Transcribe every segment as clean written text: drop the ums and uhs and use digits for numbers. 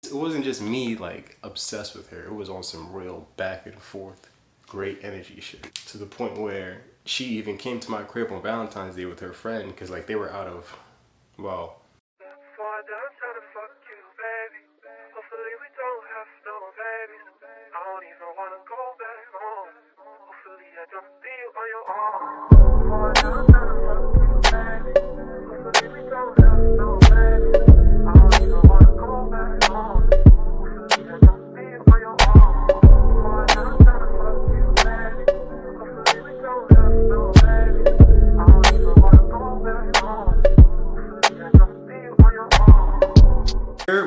It wasn't just me like obsessed with her. It was on some real back and forth, great energy shit. To the point where she even came to my crib on Valentine's Day with her friend because like they were out of, well,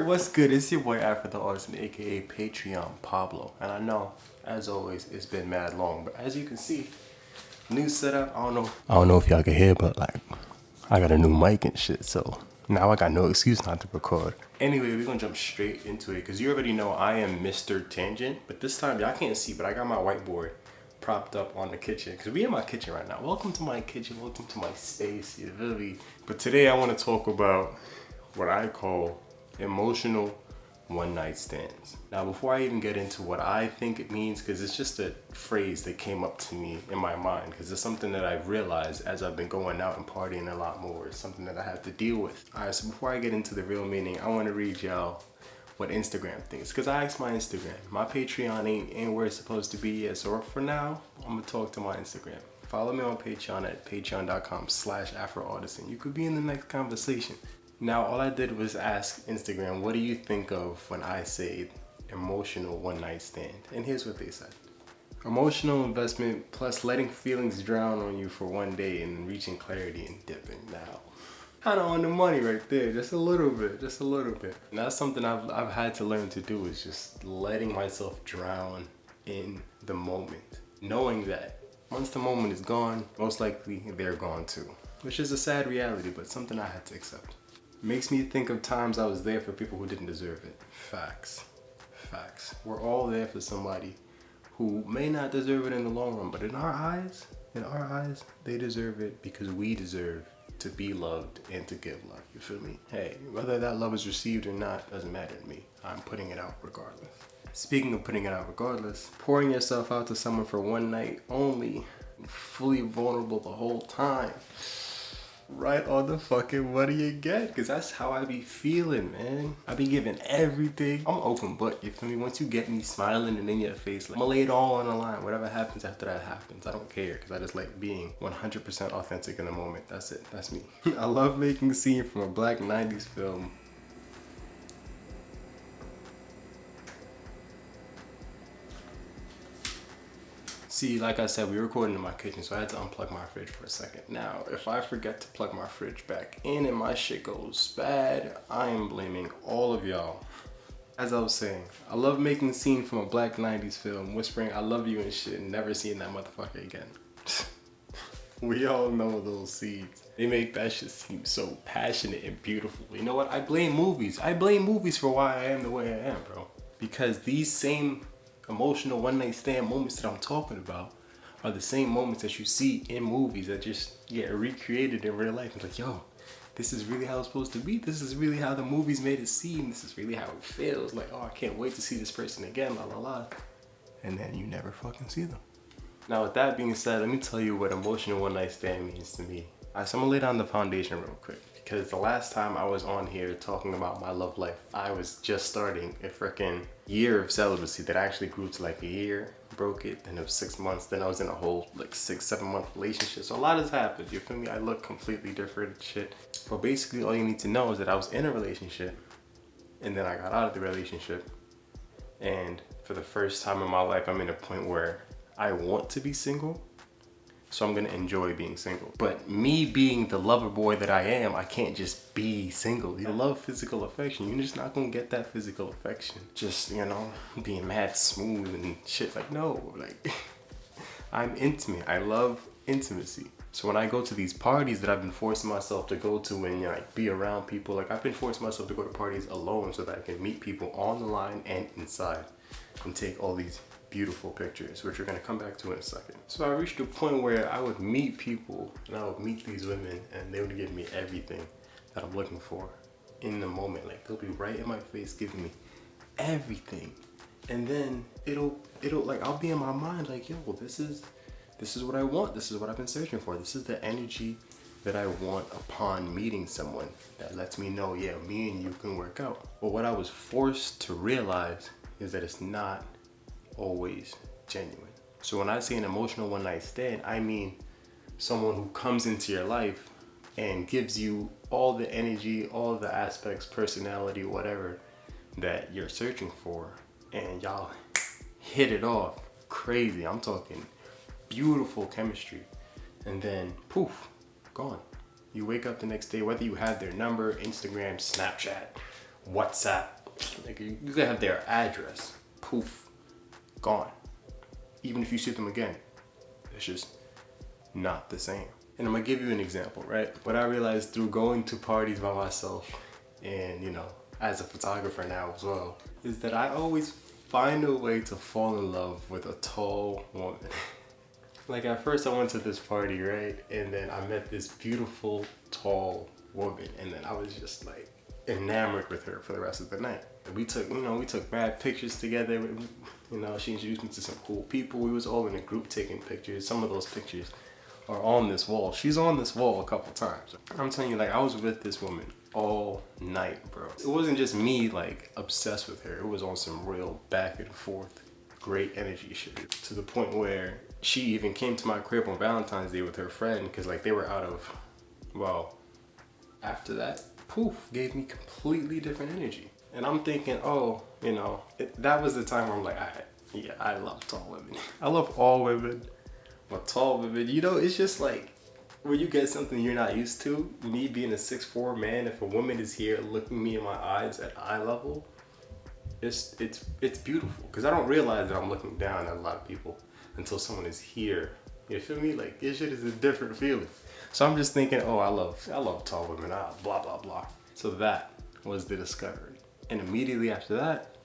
what's good? It's your boy Afroartisan, aka Patreon Pablo, and I know, as always, it's been mad long. But as you can see, new setup. I don't know if y'all can hear, but like, I got a new mic and shit. So now I got no excuse not to record. Anyway, we're gonna jump straight into it because you already know I am Mr. Tangent. But this time y'all can't see, but I got my whiteboard propped up on the kitchen because we in my kitchen right now. Welcome to my kitchen. Welcome to my space. You feel me? But today I want to talk about what I call emotional one-night stands. Now, before I even get into what I think it means, because it's just a phrase that came up to me in my mind, because it's something that I've realized as I've been going out and partying a lot more. It's something that I have to deal with. All right, so before I get into the real meaning, I want to read y'all what Instagram thinks, because I asked my Instagram. My Patreon ain't where it's supposed to be yet, so for now, I'm gonna talk to my Instagram. Follow me on Patreon at patreon.com/Afroartisan. You could be in the next conversation. Now, all I did was ask Instagram, what do you think of when I say emotional one-night stand? And here's what they said. Emotional investment plus letting feelings drown on you for one day and reaching clarity and dipping. Now, kind of on the money right there, just a little bit. And that's something I've had to learn to do, is just letting myself drown in the moment. Knowing that once the moment is gone, most likely they're gone too. Which is a sad reality, but something I had to accept. Makes me think of times I was there for people who didn't deserve it. Facts. We're all there for somebody who may not deserve it in the long run, but in our eyes, they deserve it because we deserve to be loved and to give love. You feel me? Hey, whether that love is received or not doesn't matter to me. I'm putting it out regardless. Speaking of putting it out regardless, pouring yourself out to someone for one night only, fully vulnerable the whole time. Right on the fucking money you get, because that's how I be feeling, man. I be giving everything. I'm open book, you feel me? Once you get me smiling and in your face, like, I'm gonna lay it all on the line. Whatever happens after that happens. I don't care, because I just like being 100% authentic in the moment. That's it. That's me. I love making a scene from a black 90s film. See, like I said, we were recording in my kitchen, so I had to unplug my fridge for a second. Now, if I forget to plug my fridge back in and my shit goes bad, I am blaming all of y'all. As I was saying, I love making a scene from a black 90s film, whispering I love you and shit, and never seeing that motherfucker again. We all know those scenes. They make that shit seem so passionate and beautiful. You know what? I blame movies. I blame movies for why I am the way I am, bro. Because these same emotional one-night stand moments that I'm talking about are the same moments that you see in movies that just get recreated in real life. It's like, yo, this is really how it's supposed to be. This is really how the movies made it seem. This is really how it feels. Like, oh, I can't wait to see this person again, la la la. And then you never fucking see them. Now, with that being said, let me tell you what emotional one-night stand means to me. Alright, so I'm gonna lay down the foundation real quick, because the last time I was on here talking about my love life, I was just starting a freaking year of celibacy that actually grew to like a year, broke it, then it was 6 months, then I was in a whole like 6-7 month relationship. So a lot has happened, you feel me? I look completely different and shit. But basically all you need to know is that I was in a relationship and then I got out of the relationship. And for the first time in my life, I'm in a point where I want to be single. So I'm gonna enjoy being single. But me being the lover boy that I am, I can't just be single. You love physical affection. You're just not gonna get that physical affection. Just, you know, being mad smooth and shit. Like, no, like, I'm intimate. I love intimacy. So when I go to these parties that I've been forcing myself to go to and, you know, like, be around people, like I've been forcing myself to go to parties alone so that I can meet people on the line and inside and take all these beautiful pictures, which we're gonna come back to in a second. So I reached a point where I would meet people and I would meet these women and they would give me everything that I'm looking for in the moment. Like, they'll be right in my face giving me everything. And then it'll like, I'll be in my mind like, yo, this is what I want. This is what I've been searching for. This is the energy that I want upon meeting someone that lets me know, yeah, me and you can work out. But what I was forced to realize is that it's not always genuine. So when I say an emotional one night stand, I mean someone who comes into your life and gives you all the energy, all the aspects, personality, whatever that you're searching for, and y'all hit it off crazy. I'm talking beautiful chemistry, and then poof, gone. You wake up the next day, whether you have their number, Instagram, Snapchat, WhatsApp, like you could have their address, poof, gone. Even if you see them again, it's just not the same. And I'm gonna give you an example, right? What I realized through going to parties by myself, and you know, as a photographer now as well, is that I always find a way to fall in love with a tall woman. Like at first I went to this party, right? And then I met this beautiful, tall woman. And then I was just like enamored with her for the rest of the night. We took bad pictures together. You know, she introduced me to some cool people. We was all in a group taking pictures. Some of those pictures are on this wall. She's on this wall a couple times. I'm telling you, like, I was with this woman all night, bro. It wasn't just me like obsessed with her. It was on some real back and forth, great energy shit. To the point where she even came to my crib on Valentine's Day with her friend, because like they were out of, well, after that, poof, gave me completely different energy. And I'm thinking, oh, you know, that was the time where I'm like, yeah, I love tall women. I love all women, but tall women, you know, it's just like, when you get something you're not used to, me being a 6'4" man, if a woman is here looking me in my eyes at eye level, it's beautiful. Because I don't realize that I'm looking down at a lot of people until someone is here. You feel me? Like, this shit is a different feeling. So I'm just thinking, oh, I love tall women, blah, blah, blah. So that was the discovery. And immediately after that,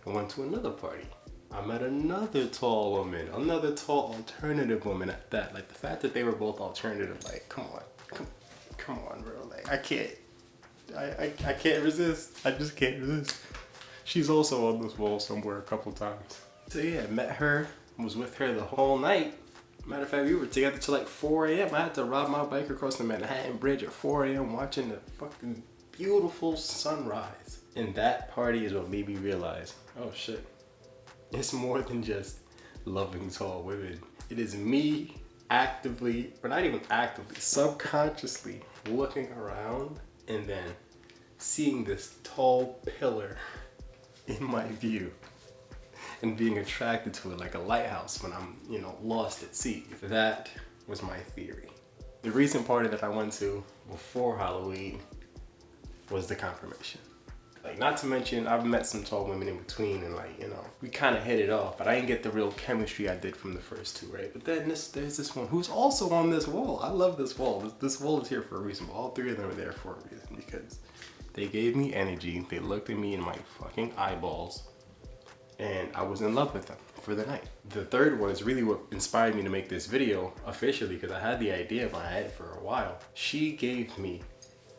I went to another party. I met another tall woman, another tall alternative woman at that. Like, the fact that they were both alternative, like, come on, bro. Like, I can't resist. I just can't resist. She's also on this wall somewhere a couple times. So yeah, met her, was with her the whole night. Matter of fact, we were together till like 4 a.m. I had to ride my bike across the Manhattan Bridge at 4 a.m. watching the fucking beautiful sunrise. And that party is what made me realize, oh shit, it's more than just loving tall women. It is me actively, or not even actively, subconsciously looking around and then seeing this tall pillar in my view and being attracted to it like a lighthouse when I'm, you know, lost at sea. That was my theory. The recent party that I went to before Halloween was the confirmation. Like, not to mention, I've met some tall women in between, and like, you know, we kind of hit it off, but I didn't get the real chemistry I did from the first two, right? But then there's this one who's also on this wall. I love this wall. This wall is here for a reason. All three of them are there for a reason, because they gave me energy. They looked at me in my fucking eyeballs, and I was in love with them for the night. The third one is really what inspired me to make this video officially, because I had the idea in my head for a while. She gave me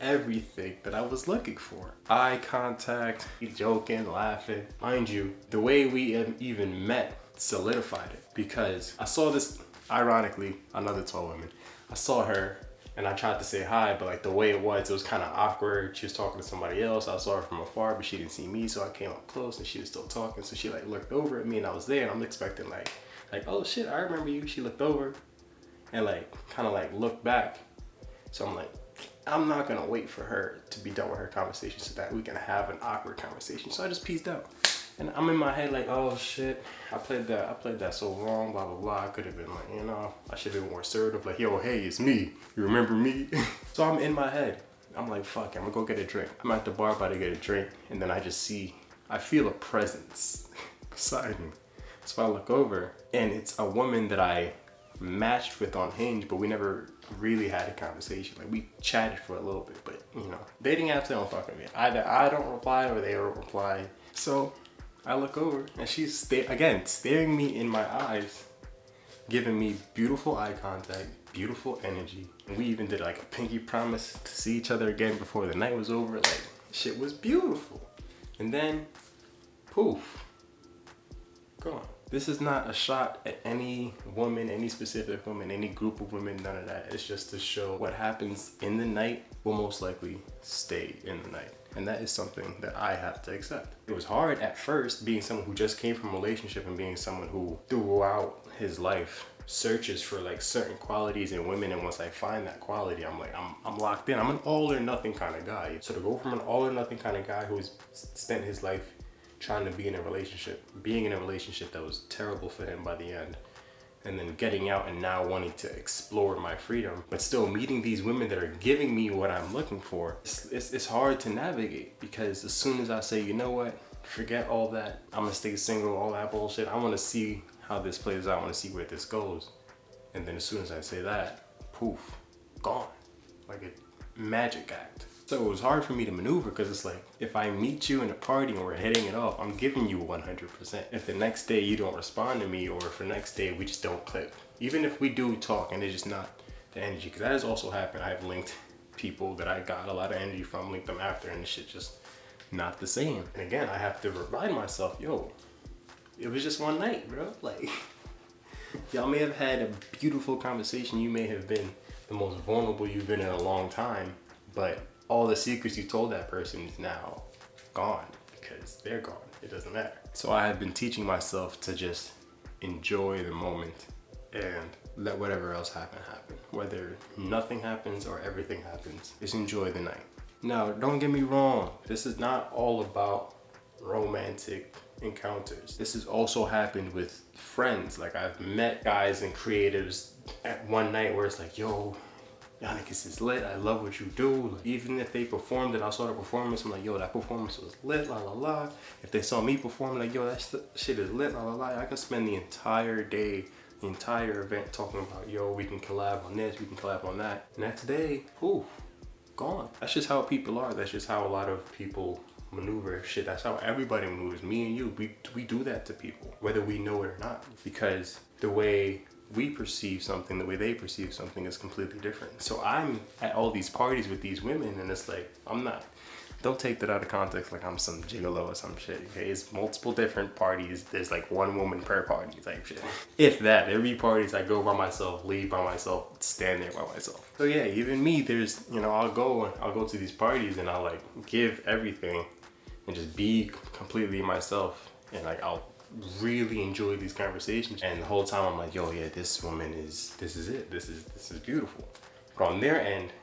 everything that I was looking for. Eye contact, joking, laughing. Mind you, the way we even met solidified it, because I saw this, ironically, another tall woman. I saw her and I tried to say hi, but like the way it was kind of awkward. She was talking to somebody else. I saw her from afar, but she didn't see me, so I came up close and she was still talking. So she like looked over at me and I was there, and I'm expecting like, oh shit, I remember you. She looked over and like kind of like looked back. So I'm like, I'm not gonna wait for her to be done with her conversation so that we can have an awkward conversation. So I just peaced out. And I'm in my head like, oh shit, I played that so wrong, blah, blah, blah. I could have been like, you know, I should have been more assertive. Like, yo, hey, it's me. You remember me? So I'm in my head. I'm like, fuck it, I'm gonna go get a drink. I'm at the bar about to get a drink. And then I feel a presence beside me. So I look over and it's a woman that I matched with on Hinge, but we never really had a conversation. Like, we chatted for a little bit, but you know, dating apps, they don't fuck with me. Either I don't reply or they don't reply. So I look over and she's staring me in my eyes, giving me beautiful eye contact, beautiful energy. And we even did like a pinky promise to see each other again before the night was over. Like, shit was beautiful. And then poof, gone. This is not a shot at any woman, any specific woman, any group of women, none of that. It's just to show what happens in the night will most likely stay in the night. And that is something that I have to accept. It was hard at first being someone who just came from a relationship and being someone who throughout his life searches for like certain qualities in women, and once I find that quality, I'm like, I'm locked in. I'm an all or nothing kind of guy. So to go from an all or nothing kind of guy who's spent his life trying to be in a relationship, being in a relationship that was terrible for him by the end, and then getting out and now wanting to explore my freedom, but still meeting these women that are giving me what I'm looking for, it's hard to navigate, because as soon as I say, you know what, forget all that, I'm gonna stay single, all that bullshit, I want to see how this plays out, I want to see where this goes, and then as soon as I say that, poof, gone, like a magic act. So it was hard for me to maneuver, because it's like, if I meet you in a party and we're hitting it off, I'm giving you 100%. If the next day you don't respond to me, or if the next day we just don't click, even if we do talk and it's just not the energy, because that has also happened. I've linked people that I got a lot of energy from, linked them after, and the shit just not the same. And again, I have to remind myself, yo, it was just one night, bro. Like, y'all may have had a beautiful conversation. You may have been the most vulnerable you've been in a long time, but all the secrets you told that person is now gone, because they're gone. It doesn't matter. So I have been teaching myself to just enjoy the moment and let whatever else happen. Whether nothing happens or everything happens, just enjoy the night. Now, don't get me wrong. This is not all about romantic encounters. This has also happened with friends. Like, I've met guys and creatives at one night where it's like, yo, Yannicus is lit, I love what you do. Like, even if they performed it, I saw the performance, I'm like, yo, that performance was lit, la la la. If they saw me perform, like, yo, that shit is lit, la la la. I can spend the entire day, the entire event talking about, yo, we can collab on this, we can collab on that. Next day, poof, gone. That's just how people are. That's just how a lot of people maneuver shit. That's how everybody maneuvers. Me and you, we do that to people, whether we know it or not, because the way we perceive something, the way they perceive something is completely different. So I'm at all these parties with these women, and it's like, don't take that out of context like I'm some gigolo or some shit, okay? It's multiple different parties. There's like one woman per party type shit. If that, there be parties I go by myself, leave by myself, stand there by myself. So yeah, even me, there's, you know, I'll go to these parties and I'll like give everything and just be completely myself, and like I'll really enjoy these conversations, and the whole time I'm like, yo, yeah, this woman is, this is it, this is beautiful. But on their end,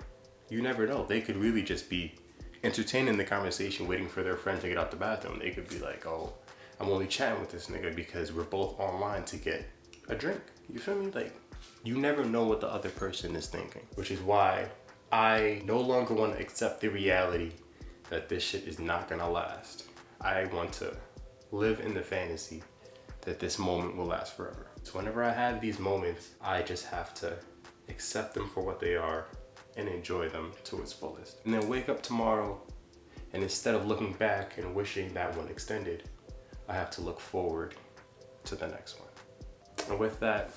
you never know. They could really just be entertaining the conversation, waiting for their friend to get out the bathroom. They could be like, oh, I'm only chatting with this nigga because we're both online to get a drink. You feel me? Like, you never know what the other person is thinking, which is why I no longer want to accept the reality that this shit is not gonna last. I want to live in the fantasy that this moment will last forever. So whenever I have these moments, I just have to accept them for what they are and enjoy them to its fullest. And then wake up tomorrow, and instead of looking back and wishing that one extended, I have to look forward to the next one. And with that,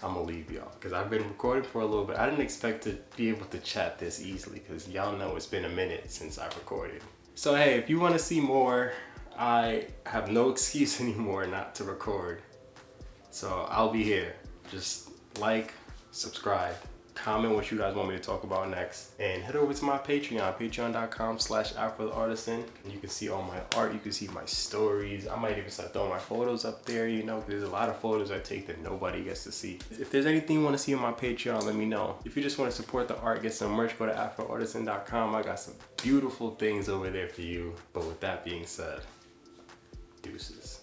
I'm gonna leave y'all, because I've been recording for a little bit. I didn't expect to be able to chat this easily, because y'all know it's been a minute since I recorded. So hey, if you wanna see more, I have no excuse anymore not to record. So I'll be here. Just like, subscribe, comment what you guys want me to talk about next, and head over to my Patreon, patreon.com/Afroartisan. You can see all my art, you can see my stories. I might even start throwing my photos up there, you know, because there's a lot of photos I take that nobody gets to see. If there's anything you want to see on my Patreon, let me know. If you just want to support the art, get some merch, go to Afroartisan.com. I got some beautiful things over there for you. But with that being said, deuces.